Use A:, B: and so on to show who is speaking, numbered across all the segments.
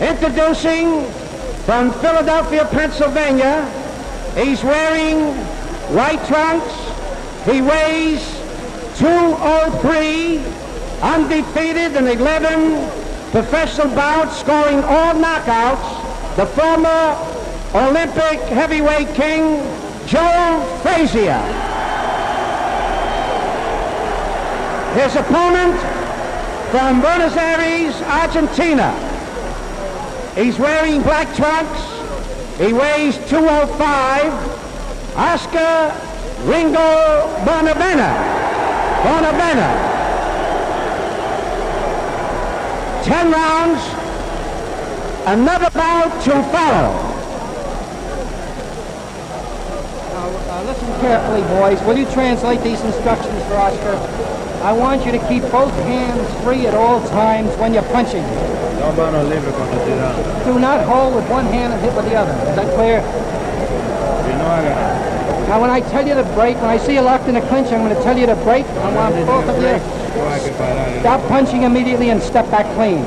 A: Introducing from Philadelphia, Pennsylvania, he's wearing white trunks. He weighs 203, undefeated in 11 professional bouts, scoring all knockouts. The former Olympic heavyweight king, Joe FRAZIER. His opponent from Buenos Aires, Argentina. He's wearing black trunks. He weighs 205. Oscar Ringo BONAVENA. 10 rounds. Another bout to follow.
B: Listen carefully, boys. Will you translate these instructions for Oscar? I want you to keep both hands free at all times when you're punching. Do not hold with one hand and hit with the other. Is that clear? Now, when I tell you to break, when I see you locked in a clinch, I'm going to tell you to break. I want both of you. Stop punching immediately and step back clean.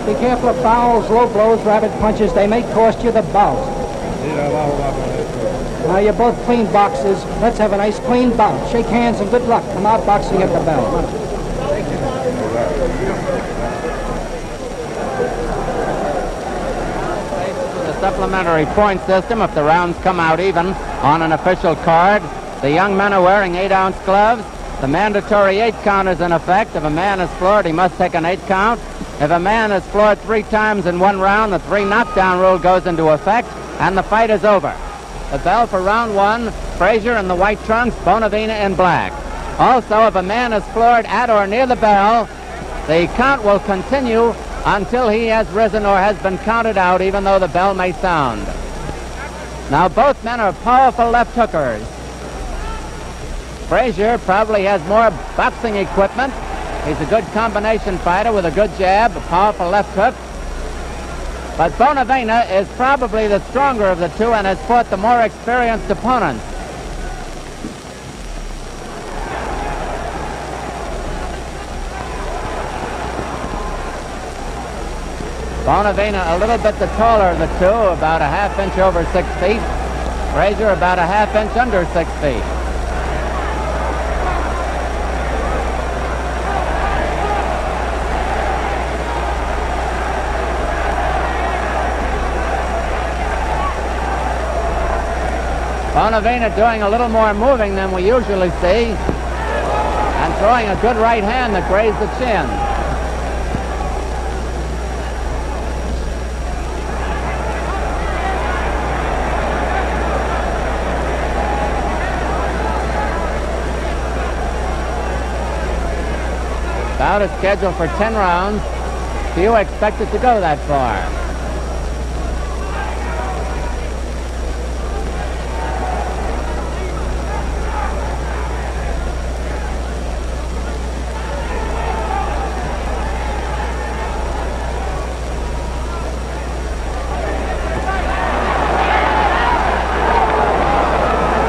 B: Be careful of fouls, low blows, rabbit punches. They may cost you the bout. Now, you're both clean boxers. Let's have a nice clean bout. Shake hands and good luck. Come out boxing at the bell.
C: The supplementary point system, if the rounds come out even on an official card, the young men are wearing 8-ounce gloves. The mandatory 8 count is in effect. If a man is floored, he must take an 8 count. If a man is floored 3 times in one round, the 3 knockdown rule goes into effect, and the fight is over. The bell for round 1, FRAZIER in the white trunks, BONAVENA in black. Also, if a man is floored at or near the bell, the count will continue until he has risen or has been counted out, even though the bell may sound. Now, both men are powerful left hookers. FRAZIER probably has more boxing equipment. He's a good combination fighter with a good jab, a powerful left hook. But BONAVENA is probably the stronger of the two and has fought the more experienced opponents. BONAVENA a little bit the taller of the two, about a half inch over 6 feet. FRAZIER about a half inch under 6 feet. BONAVENA doing a little more moving than we usually see, and throwing a good right hand that grazed the chin. Bout is scheduled for 10 rounds. Few expect it to go that far.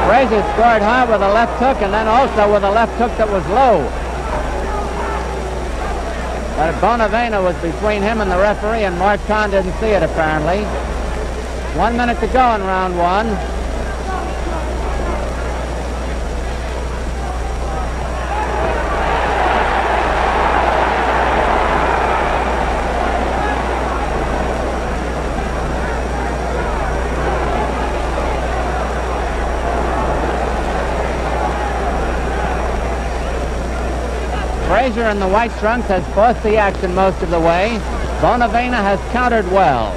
C: FRAZIER scored hard with a left hook and then also with a left hook that was low. But BONAVENA was between him and the referee, and Mark Kahn didn't see it apparently. 1 minute to go in round 1. FRAZIER in the white trunks has forced the action most of the way. BONAVENA has countered well.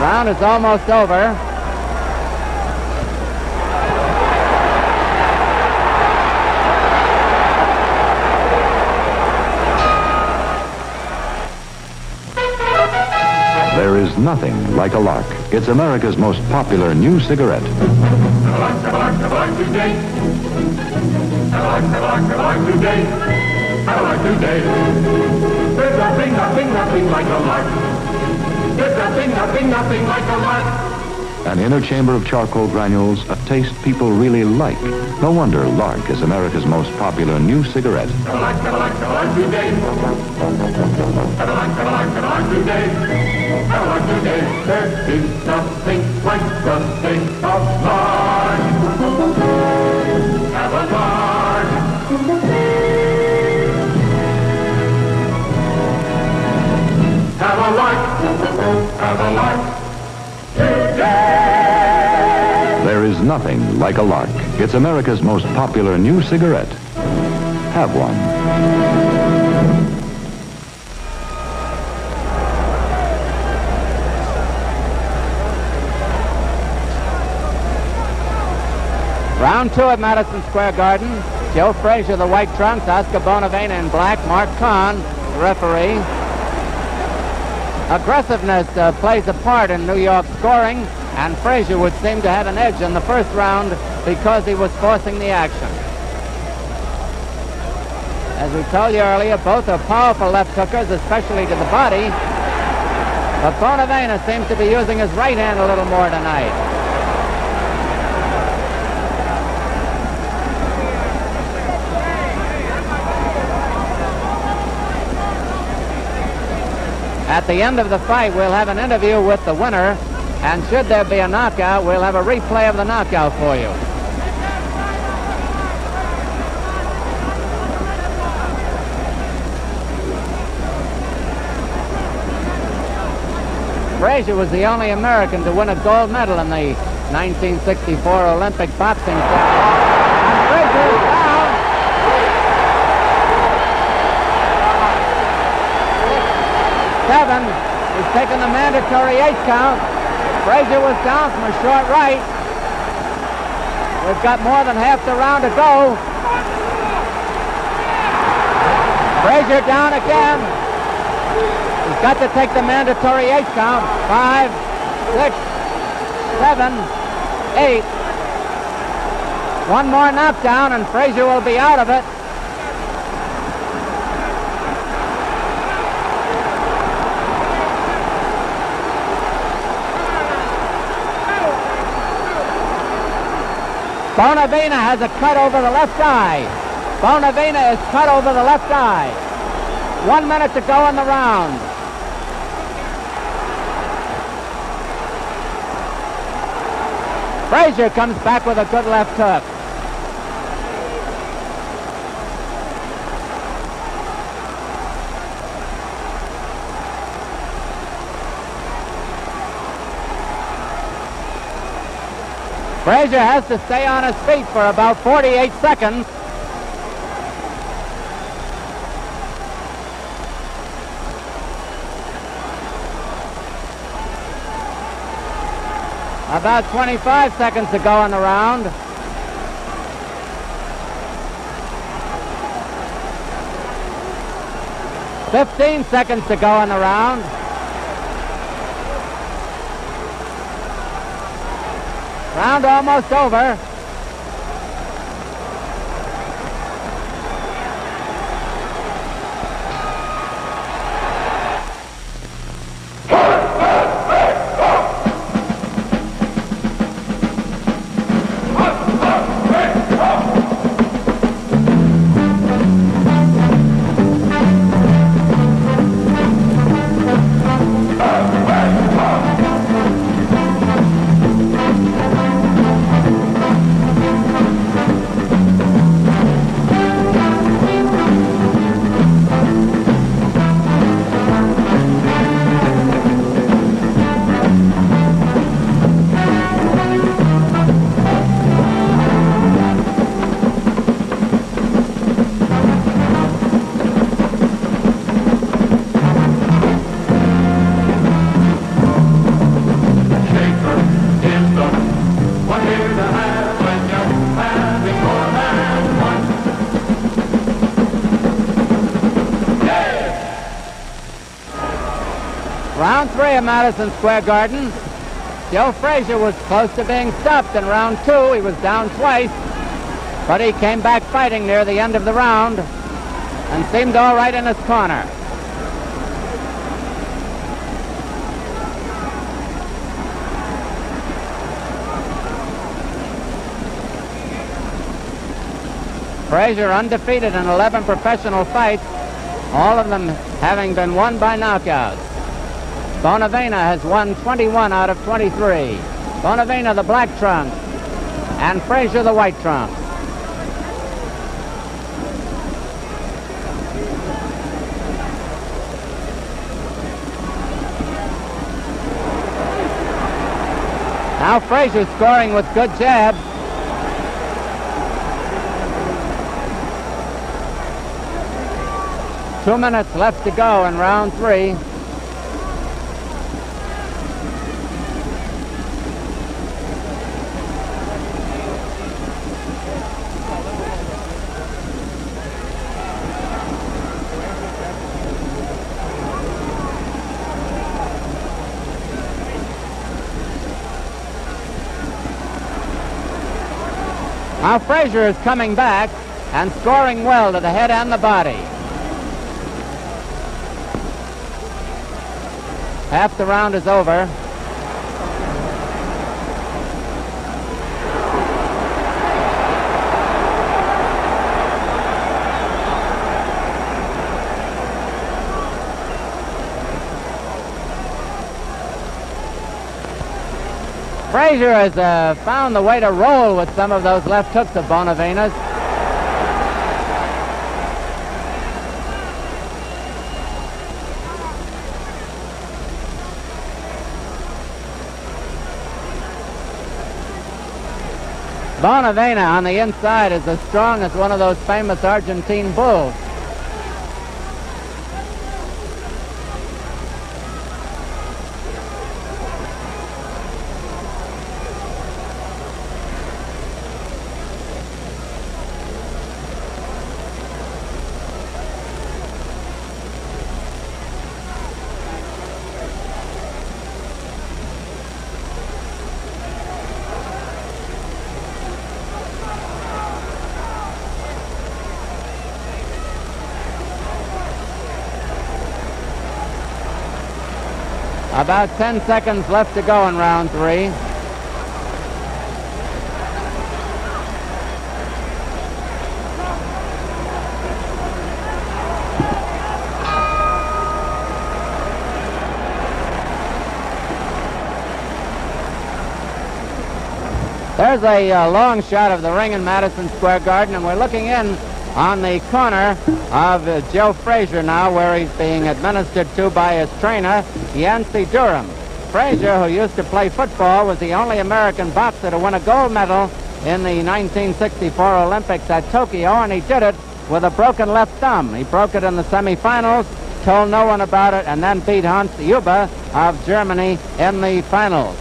C: Round is almost over.
D: There is nothing like a lark. It's America's most popular new cigarette.
E: I like today. Have a lark today. There's nothing, nothing, nothing like a lark. There's nothing, nothing, nothing like a lark.
D: An inner chamber of charcoal granules, a taste people really like. No wonder Lark is America's most popular new cigarette.
E: Have a lark, have a lark, have a lark today. Have a lark, have a lark, have a lark today. Have a lark today. There is nothing like the taste of lark. Have a lark. Have a lark. Have a lark.
D: There is nothing like a Lark. It's America's most popular new cigarette. Have one.
C: Round two at Madison Square Garden. Joe Frazier, the white trunks, Oscar Bonavena in black, Mark Kahn, referee. Aggressiveness plays a part in New York scoring, and Frazier would seem to have an edge in the first round because he was forcing the action. As we told you earlier, both are powerful left hookers, especially to the body, but Bonavena seems to be using his right hand a little more tonight. At the end of the fight, we'll have an interview with the winner, and should there be a knockout, we'll have a replay of the knockout for you. Frazier was the only American to win a gold medal in the 1964 Olympic boxing championship. And Frazier is down. Seven. He's taken the mandatory 8 count. Frazier was down from a short right. We've got more than half the round to go. Frazier down again. He's got to take the mandatory 8 count. 5, 6, 7, 8. One more knockdown and Frazier will be out of it. Bonavena has a cut over the left eye. Bonavena is cut over the left eye. 1 minute to go in the round. Frazier comes back with a good left hook. Frazier has to stay on his feet for about 48 seconds. About 25 seconds to go in the round. $15 seconds to go in the round. Round almost over. Round 3 at Madison Square Garden. Joe Frazier was close to being stopped in round 2. He was down twice, but he came back fighting near the end of the round. and seemed all right in his corner. Frazier undefeated in 11 professional fights, all of them having been won by knockouts. Bonavena has won 21 out of 23. Bonavena the black trunks and Frazier the white trunks. Now Frazier scoring with good jabs. Two minutes left to go in round 3. Now Frazier is coming back and scoring well to the head and the body. Half the round is over. Frazier has found the way to roll with some of those left hooks of Bonavena's. Bonavena on the inside is as strong as one of those famous Argentine bulls. About 10 seconds left to go in round 3. There's a long shot of the ring in Madison Square Garden, and we're looking in on the corner of Joe Frazier now, where he's being administered to by his trainer, Yancey Durham. Frazier, who used to play football, was the only American boxer to win a gold medal in the 1964 Olympics at Tokyo, and he did it with a broken left thumb. He broke it in the semifinals, told no one about it, and then beat Hans Huber of Germany in the finals.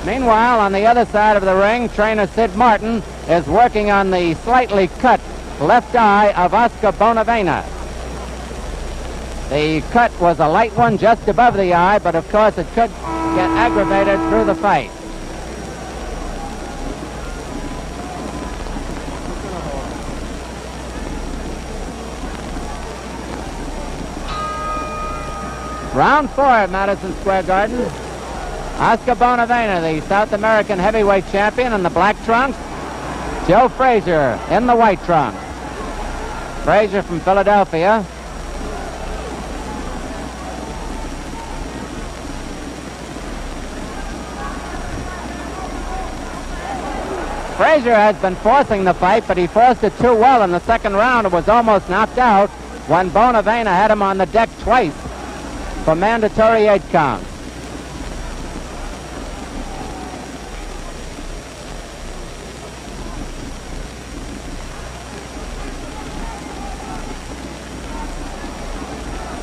C: Meanwhile, on the other side of the ring, trainer Sid Martin is working on the slightly cut left eye of Oscar Bonavena. The cut was a light one just above the eye, but of course it could get aggravated through the fight. Round 4 at Madison Square Garden. Oscar Bonavena, the South American heavyweight champion, in the black trunks. Joe Frazier in the white trunks. Frazier from Philadelphia. Frazier has been forcing the fight, but he forced it too well in the second round and was almost knocked out when Bonavena had him on the deck twice for mandatory 8 counts.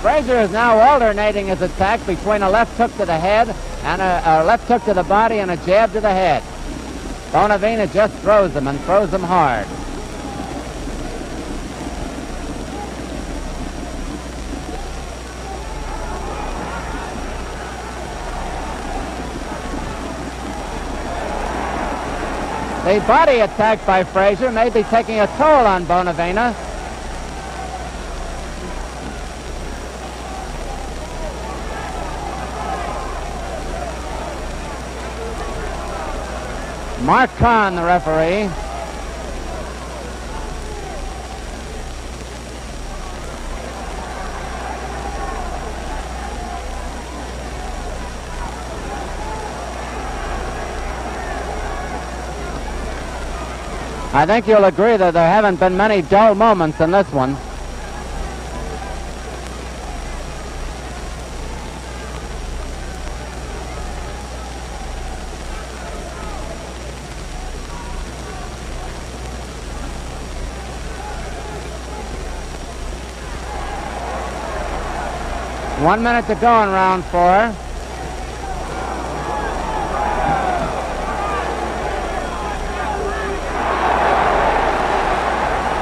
C: Frazier is now alternating his attack between a left hook to the head and a left hook to the body and a jab to the head. Bonavena just throws them and throws them hard. The body attack by Frazier may be taking a toll on Bonavena. Mark Kahn, the referee. I think you'll agree that there haven't been many dull moments in this one. One minute to go in round 4.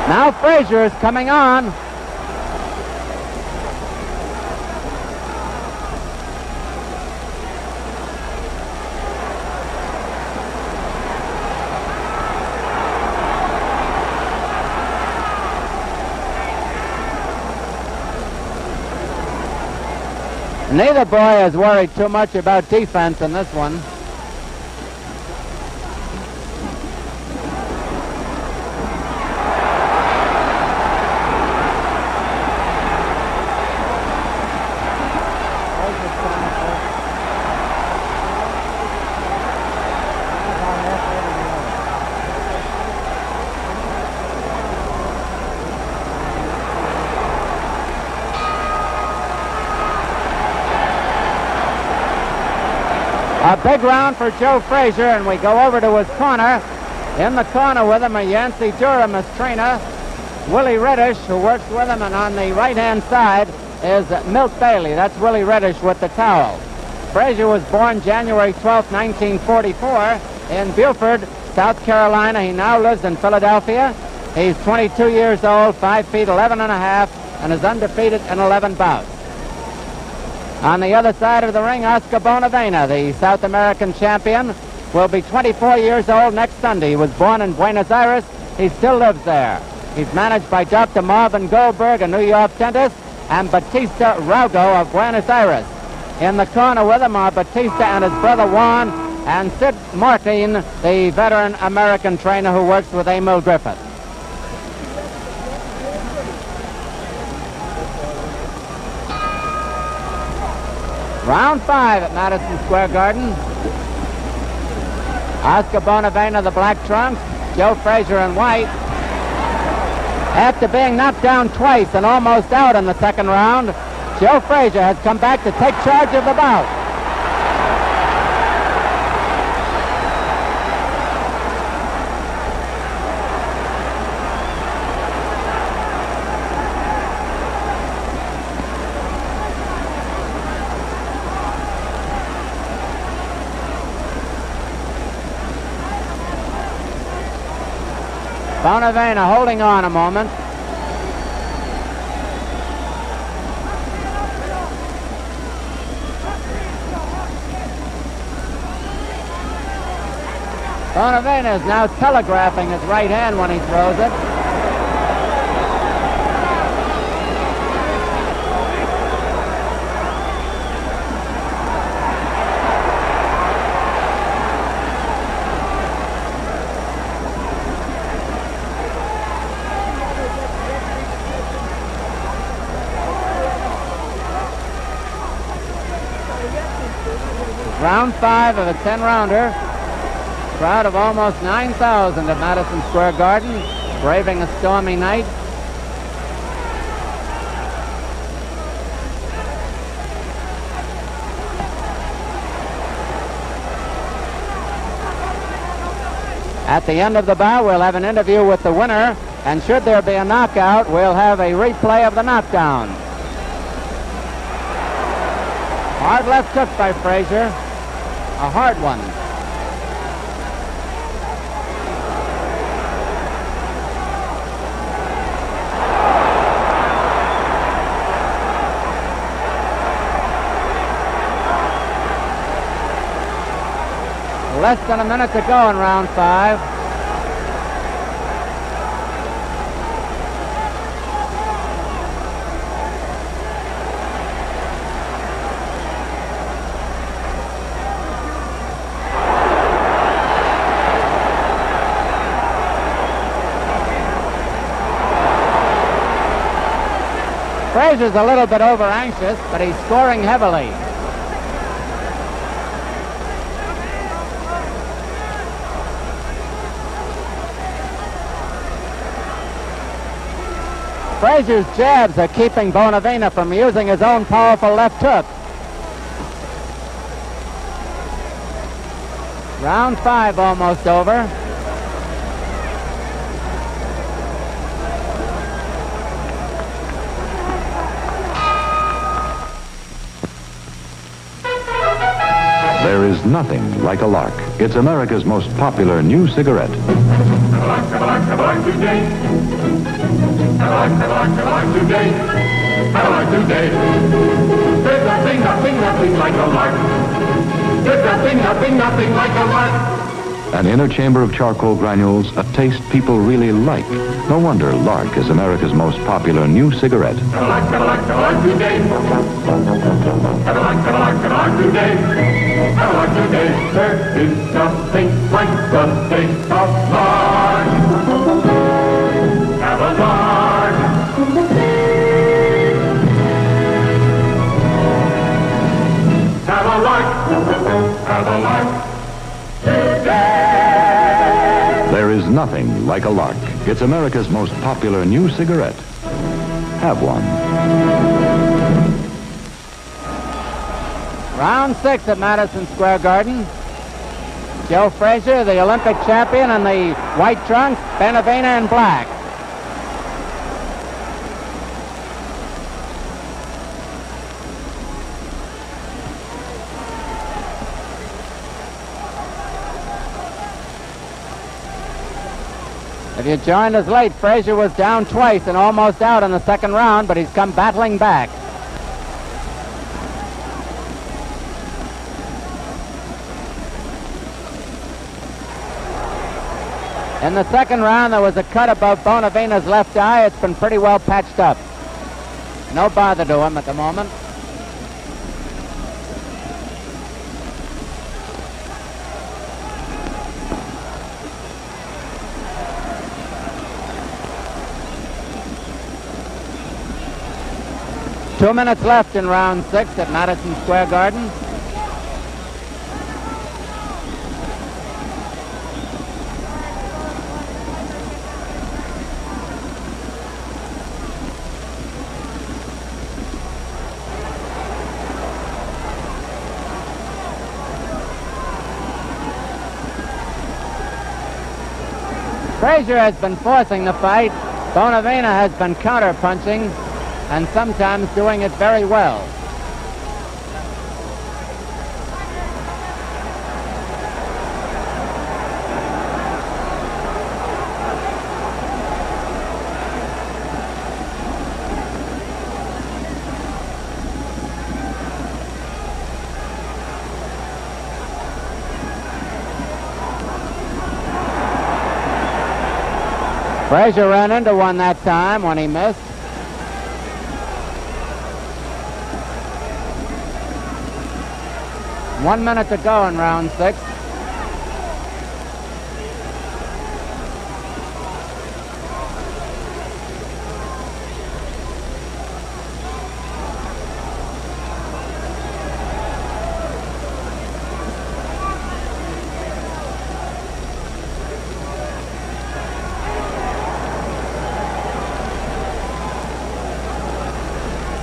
C: Now Frazier is coming on. Neither boy is worried too much about defense in this one. A big round for Joe Frazier, and we go over to his corner. In the corner with him, a Yancey Durham as trainer. Willie Reddish, who works with him, and on the right-hand side is Milt Bailey. That's Willie Reddish with the towel. Frazier was born January 12, 1944 in Beaufort, South Carolina. He now lives in Philadelphia. He's 22 years old, 5 feet 11 and a half, and is undefeated in 11 bouts. On the other side of the ring, Oscar Bonavena, the South American champion, will be 24 years old next Sunday. He was born in Buenos Aires. He still lives there. He's managed by Dr. Marvin Goldberg, a New York dentist, and Batista Raugo of Buenos Aires. In the corner with him are Batista and his brother Juan, and Sid Martin, the veteran American trainer who works with Emil Griffith. Round 5 at Madison Square Garden. Oscar Bonavena, the black trunks, Joe Frazier in white. After being knocked down twice and almost out in the second round, Joe Frazier has come back to take charge of the bout. Bonavena holding on a moment. Bonavena is now telegraphing his right hand when he throws it. Round 5 of a 10-rounder. Crowd of almost 9,000 at Madison Square Garden, braving a stormy night. At the end of the bout, we'll have an interview with the winner, and should there be a knockout, we'll have a replay of the knockdown. Hard left hook by Frazier. A hard one. Less than a minute to go in round 5. Frazier's a little bit over-anxious, but he's scoring heavily. Frazier's jabs are keeping Bonavena from using his own powerful left hook. Round 5 almost over.
D: There is nothing like a lark. It's America's most popular new cigarette.
E: Have a lark today. Have a lark today. Have a lark today. There's nothing like a lark. There's nothing like a lark.
D: An inner chamber of charcoal granules, a taste people really like. No wonder Lark is America's most popular new cigarette.
E: Have a lark today. Have a lark today. Have a lark today. There is nothing like the taste of lark. Have a lark. Have a lark. Have a lark.
D: There is nothing like a Lark. It's America's most popular new cigarette. Have one.
C: Round 6 at Madison Square Garden. Joe Frazier, the Olympic champion, in the white trunks, Bonavena in black. If you joined us late, Frazier was down twice and almost out in the second round, but he's come battling back. In the second round, there was a cut above Bonavena's left eye. It's been pretty well patched up. No bother to him at the moment. Two minutes left in round 6 at Madison Square Garden. Frazier has been forcing the fight. Bonavena has been counter-punching and sometimes doing it very well. Frazier ran into one that time when he missed. One minute to go in round 6.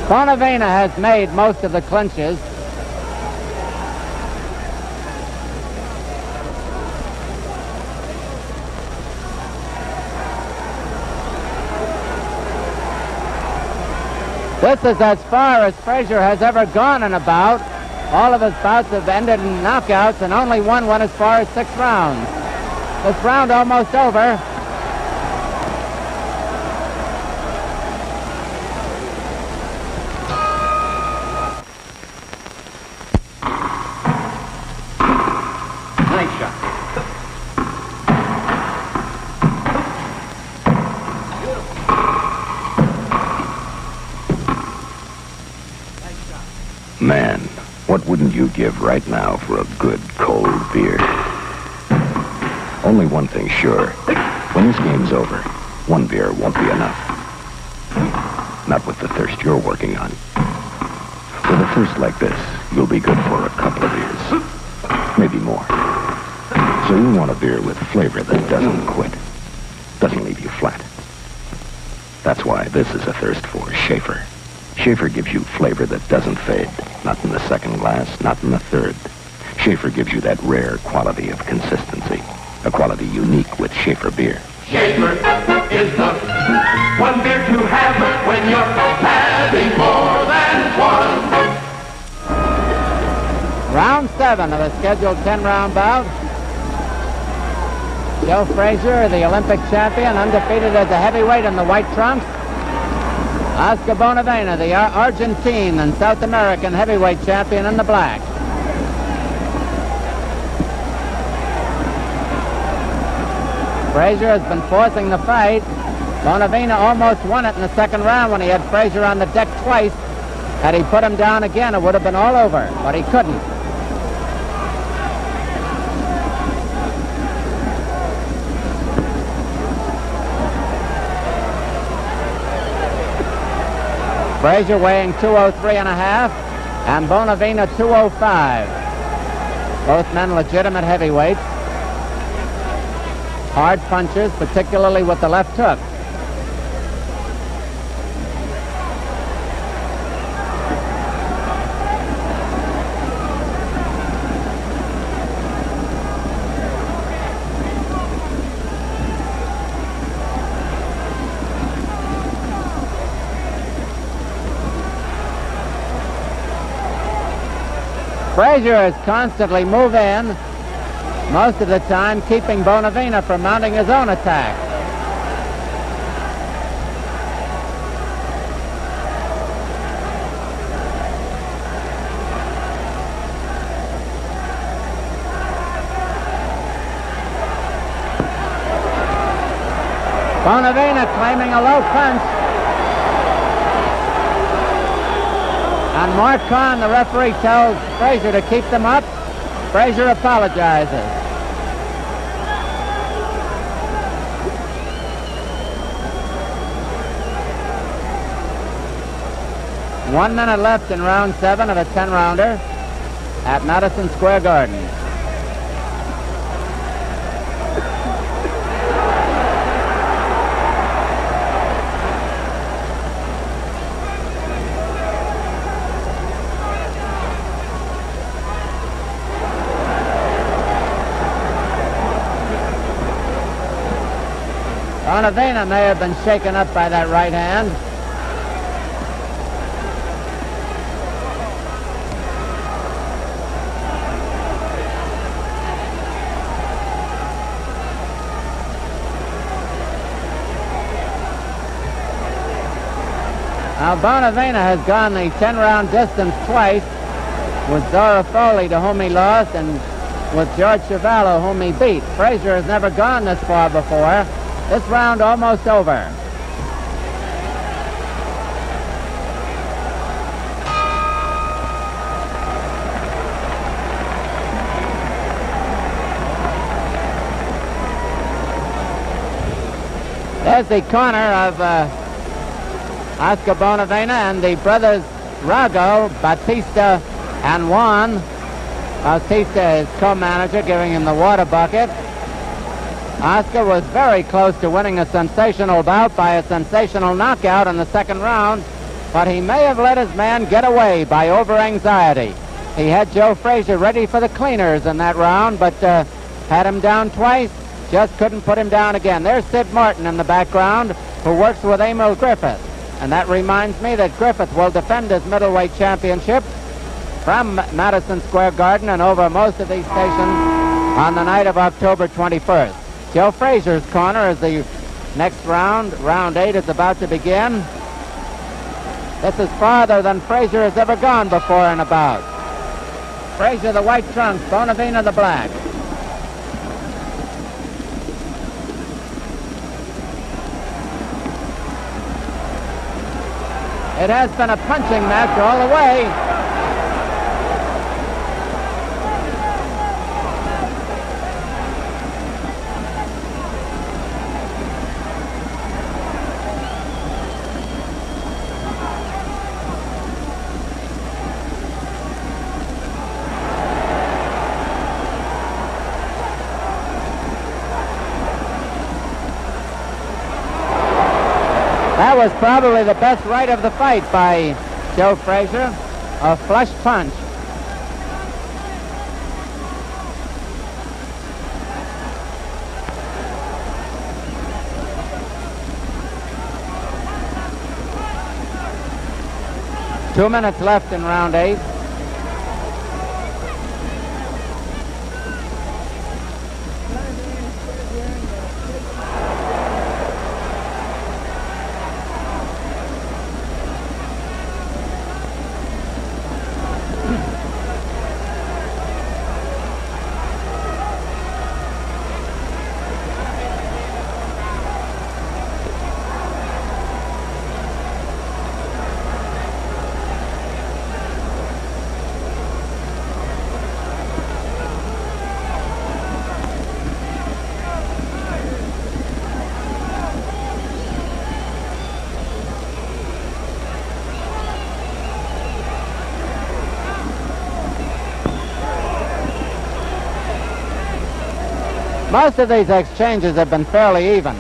C: Bonavena has made most of the clinches. This is as far as Frazier has ever gone in a bout. All of his bouts have ended in knockouts, and only one went as far as 6 rounds. This round almost over.
A: Nice shot.
F: Man, what wouldn't you give right now for a good cold beer? Only one thing's sure. When this game's over, one beer won't be enough. not with the thirst you're working on. With a thirst like this, you'll be good for a couple of years. Maybe more. So you want a beer with flavor that doesn't quit. Doesn't leave you flat. That's why this is a thirst for Schaefer. Schaefer gives you flavor that doesn't fade. Not in the second glass, not in the third. Schaefer gives you that rare quality of consistency. A quality unique with Schaefer beer.
E: Schaefer is the one beer to have when you're having more than one.
C: Round 7 of the scheduled 10-round bout. Joe Frazier, the Olympic champion, undefeated as a heavyweight in the white trunks. Oscar Bonavena, the Argentine and South American heavyweight champion, in the black. Frazier has been forcing the fight. Bonavena almost won it in the second round when he had Frazier on the deck twice. Had he put him down again, it would have been all over, but he couldn't. Frazier weighing 203.5 and Bonavena 205. Both men legitimate heavyweights. Hard punches, particularly with the left hook. Frazier is constantly moving, most of the time keeping Bonavena from mounting his own attack. Bonavena claiming a low punch. And Mark Kahn, the referee, tells Frazier to keep them up. Frazier apologizes. One minute left in round 7 of a 10-rounder at Madison Square Garden. Bonavena may have been shaken up by that right hand. Now Bonavena has gone the 10-round distance twice with Zora Foley, to whom he lost, and with George Chavallo, whom he beat. Frazier has never gone this far before. This round almost over. There's the corner of Oscar Bonavena and the brothers Rago, Batista, and Juan. Batista is co-manager, giving him the water bucket. Oscar was very close to winning a sensational bout by a sensational knockout in the second round, but he may have let his man get away by over-anxiety. He had Joe Frazier ready for the cleaners in that round, but had him down twice, just couldn't put him down again. There's Sid Martin in the background, who works with Emil Griffith. And that reminds me that Griffith will defend his middleweight championship from Madison Square Garden and over most of these stations on the night of October 21st. Joe Frazier's corner is the next round. Round 8 is about to begin. This is farther than Frazier has ever gone before in a bout. Frazier the white trunks, Bonavena the black. It has been a punching match all the way. was probably the best right of the fight by Joe Frazier. A flush punch. Two minutes left in round 8. Most of these exchanges have been fairly even.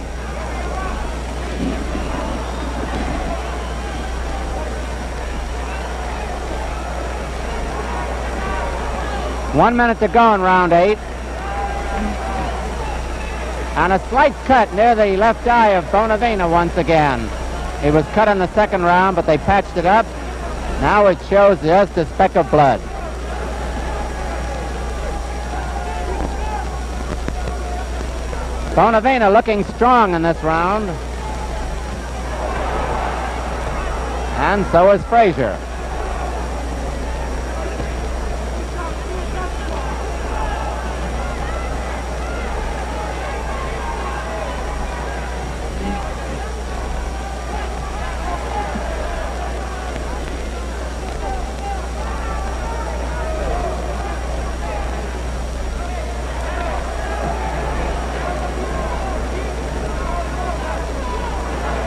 C: One minute to go in round 8. And a slight cut near the left eye of Bonavena once again. He was cut in the second round, but they patched it up. Now it shows just a speck of blood. Bonavena looking strong in this round. And so is Frazier.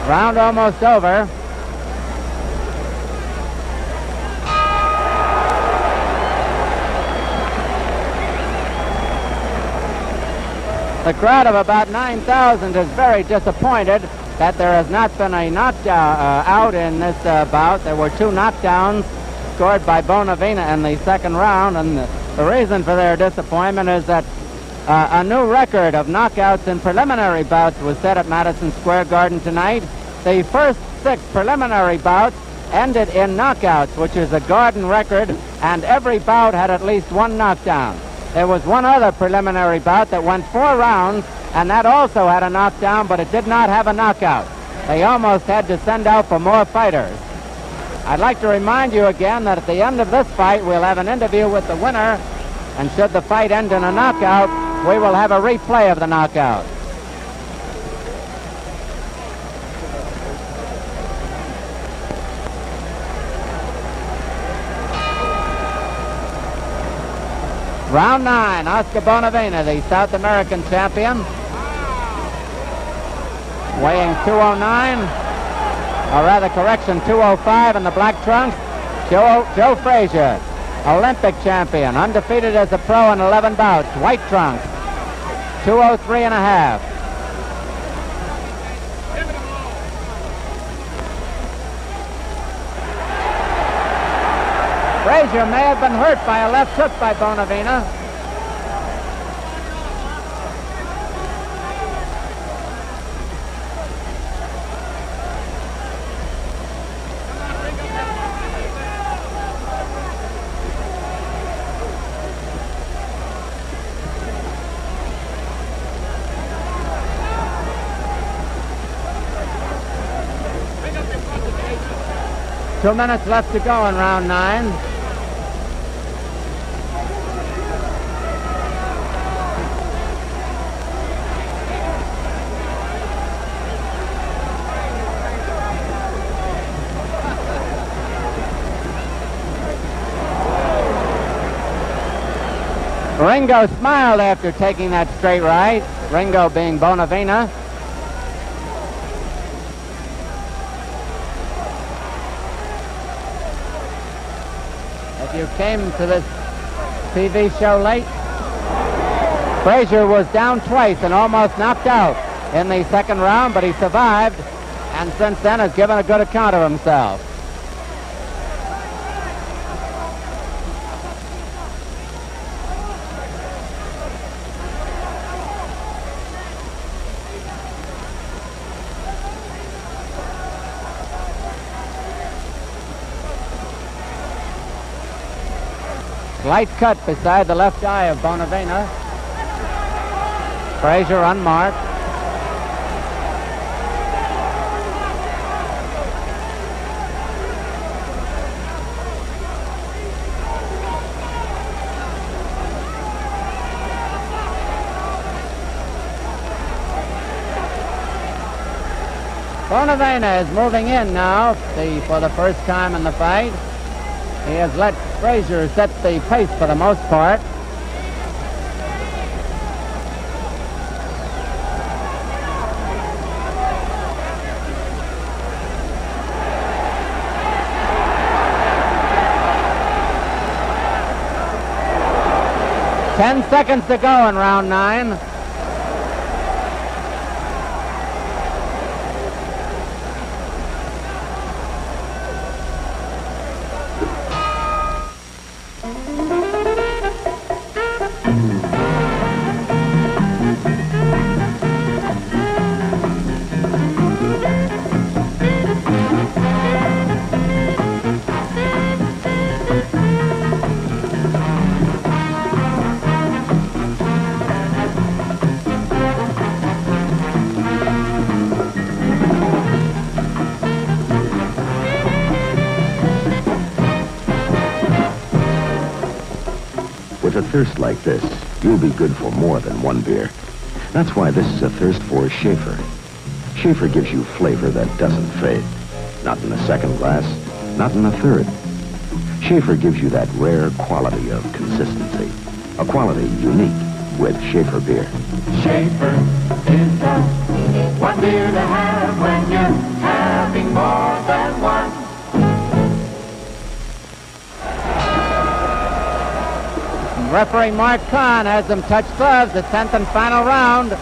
C: Round almost over. The crowd of about 9,000 is very disappointed that there has not been a knockdown out in this bout. There were 2 knockdowns scored by Bonavena in the second round, and the reason for their disappointment is that a new record of knockouts in preliminary bouts was set at Madison Square Garden tonight. The first 6 preliminary bouts ended in knockouts, which is a Garden record, and every bout had at least 1 knockdown. There was one other preliminary bout that went 4 rounds, and that also had a knockdown, but it did not have a knockout. They almost had to send out for more fighters. I'd like to remind you again that at the end of this fight, we'll have an interview with the winner, and should the fight end in a knockout, we will have a replay of the knockout. Round 9, Oscar Bonavena, the South American champion, weighing 209, or rather correction, 205 in the black trunks. Joe Frazier, Olympic champion, undefeated as a pro in 11 bouts, white trunks, 203 and a half. Frazier may have been hurt by a left hook by Bonavena. Two minutes left to go in round 9. Ringo smiled after taking that straight right, Ringo being Bonavena. If you came to this TV show late, Frazier was down twice and almost knocked out in the second round, but he survived, and since then has given a good account of himself. Slight cut beside the left eye of Bonavena. Frazier unmarked. Bonavena is moving in now for the first time in the fight. He has let Frazier set the pace for the most part. Ten seconds to go in round 9.
F: With a thirst like this, you'll be good for more than one beer. That's why this is a thirst for Schaefer. Schaefer gives you flavor that doesn't fade. Not in the second glass, not in the third. Schaefer gives you that rare quality of consistency. A quality unique with Schaefer beer.
E: Schaefer is the one beer to have when you're having more than one.
C: Referee Mark Kahn has them touch gloves, the 10th and final round.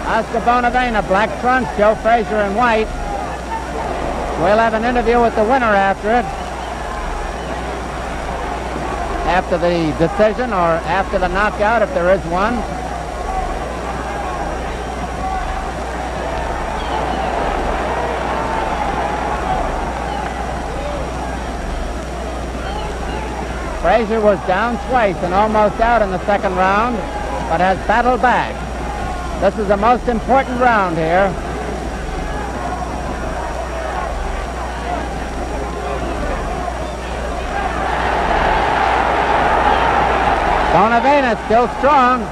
C: Oscar Bonavena, black trunks, Joe Frazier in white. We'll have an interview with the winner after it. After the decision or after the knockout, if there is one. Frazier was down twice and almost out in the second round, but has battled back. This is the most important round here. Bonavena still strong.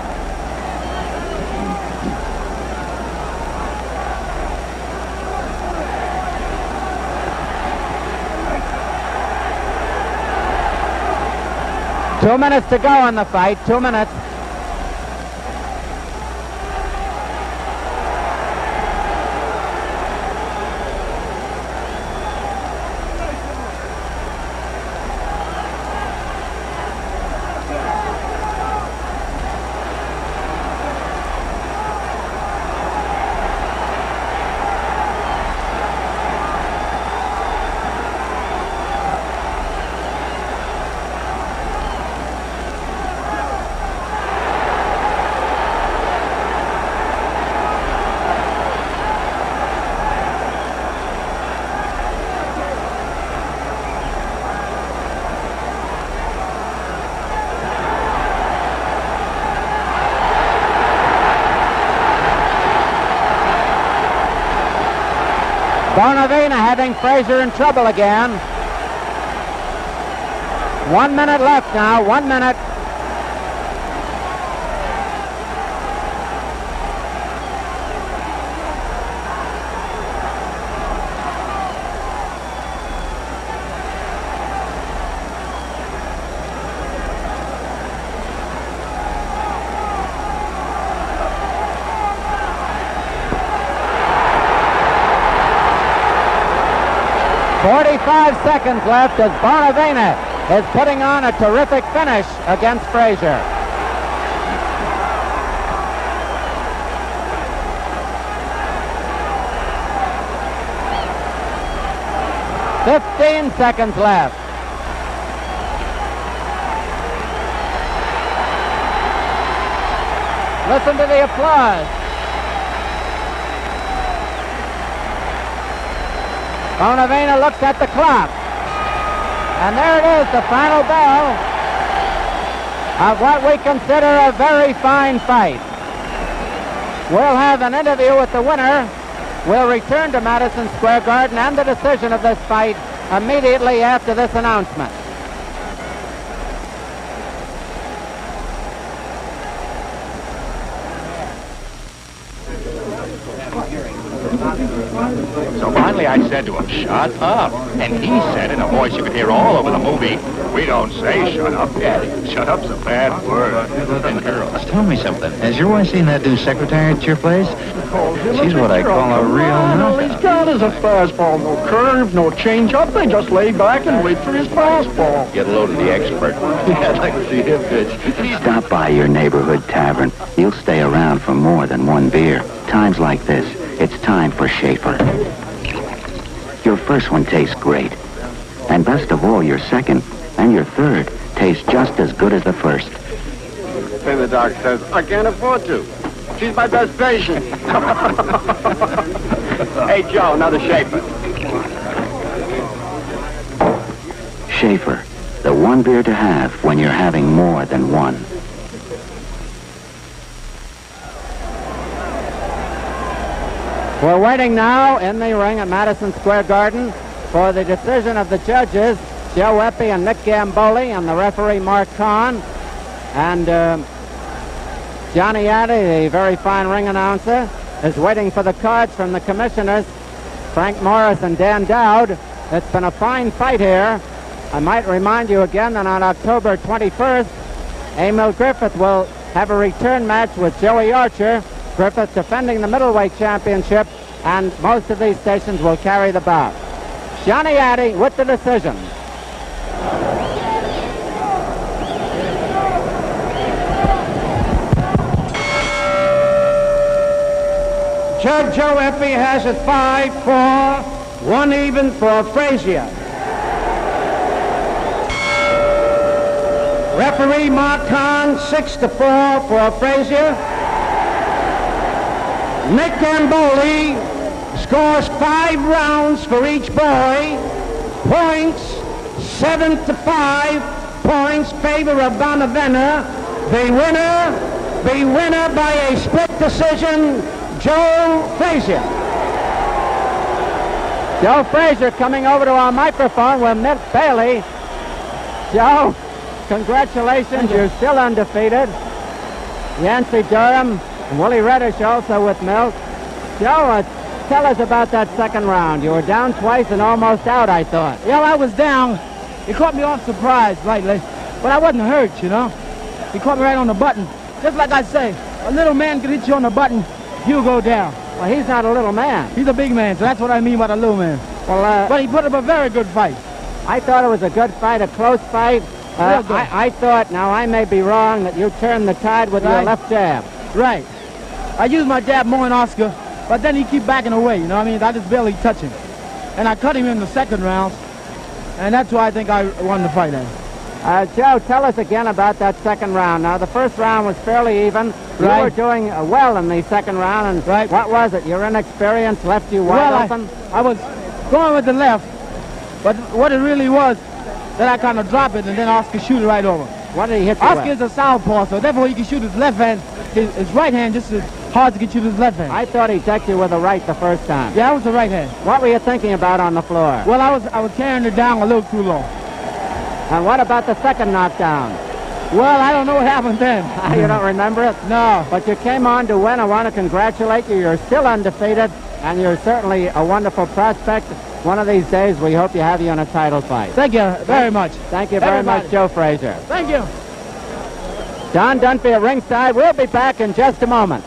C: Two minutes to go in the fight, 2 minutes. Bonavena having Frazier in trouble again. 1 minute left now, 1 minute. .45 seconds left as Bonavena is putting on a terrific finish against Frazier. 15 seconds left. Listen to the applause. Bonavena looks at the clock. And there it is, the final bell of what we consider a very fine fight. We'll have an interview with the winner. We'll return to Madison Square Garden and the decision of this fight immediately after this announcement.
A: So finally I said to him, shut up. And he said in a voice you could hear all over the movie, we don't say shut up, Daddy. Shut up's a bad word. And girls.
G: Tell me something. Has your wife seen that new secretary at your place? She's what I call a real
H: All he's
G: knockout.
H: got is a fastball. No curve, no change-up. They just lay back and wait for his fastball.
A: Get a load of the expert.
G: Yeah, I'd like to see him pitch.
F: Stop by your neighborhood tavern. You'll stay around for more than one beer. Times like this, it's time for Schaefer. Your first one tastes great. And best of all, your second and your third taste just as good as the first.
A: And the doc says, I can't afford to. She's my best patient. Hey, Joe, another Schaefer.
F: Schaefer, the one beer to have when you're having more than one.
C: We're waiting now in the ring at Madison Square Garden for the decision of the judges, Joe Eppie and Nick Gamboli, and the referee, Mark Kahn. And Johnny Addy, the very fine ring announcer, is waiting for the cards from the commissioners, Frank Morris and Dan Dowd. It's been a fine fight here. I might remind you again that on October 21st, Emil Griffith will have a return match with Joey Archer. Griffith defending the middleweight championship, and most of these stations will carry the bout. Johnny Addy with the decision.
B: Judge Joe Eppie has it 5-4, 1 even for Frazier. Referee Mark Kahn, 6-4 for Frazier. Nick Gamboli scores 5 rounds for each boy. Points 7-5. Points favor of Bonavena. The winner by a split decision, Joe Frazier.
C: Joe Frazier coming over to our microphone with Milt Bailey. Joe, congratulations, you're still undefeated. Yancey Durham and Willie Reddish also with Milt. Joe, tell us about that second round. You were down twice and almost out, I thought.
B: Yeah, I was down. He caught me off surprise lightly, but I wasn't hurt, you know. He caught me right on the button. Just like I say, a little man can hit you on the button, you'll go down.
C: Well, he's not a little man.
B: He's a big man, so that's what I mean by the little man.
C: Well,
B: but he put up a very good fight.
C: I thought it was a good fight, a close fight. I thought, now I may be wrong, that you turned the tide with your left jab.
B: Right. I used my jab more than Oscar, but then he keep backing away, you know what I mean? I just barely touch him. And I cut him in the second round, and that's why I think I won the fight then.
C: Joe, tell us again about that second round. Now, the first round was fairly even. You were doing well in the second round, and what was it? Your inexperience left you wide open?
B: I was going with the left, but what it really was, that I kind of drop it, and then Oscar shoot it right over.
C: What did he hit you
B: Oscar
C: with?
B: is a southpaw, so therefore he can shoot his left hand. His right hand just as hard to get you to his left hand.
C: I thought he decked you with the right the first time.
B: Yeah, that was the right hand.
C: What were you thinking about on the floor?
B: Well, I was carrying it down a little too low.
C: And what about the second knockdown?
B: Well, I don't know what happened then.
C: You don't remember it?
B: No.
C: But you came on to win. I want to congratulate you. You're still undefeated, and you're certainly a wonderful prospect. One of these days, we hope to have you in a title fight.
B: Thank you very much.
C: Thank you very much, Joe Frazier.
B: Thank you.
C: Don Dunphy at ringside. We'll be back in just a moment.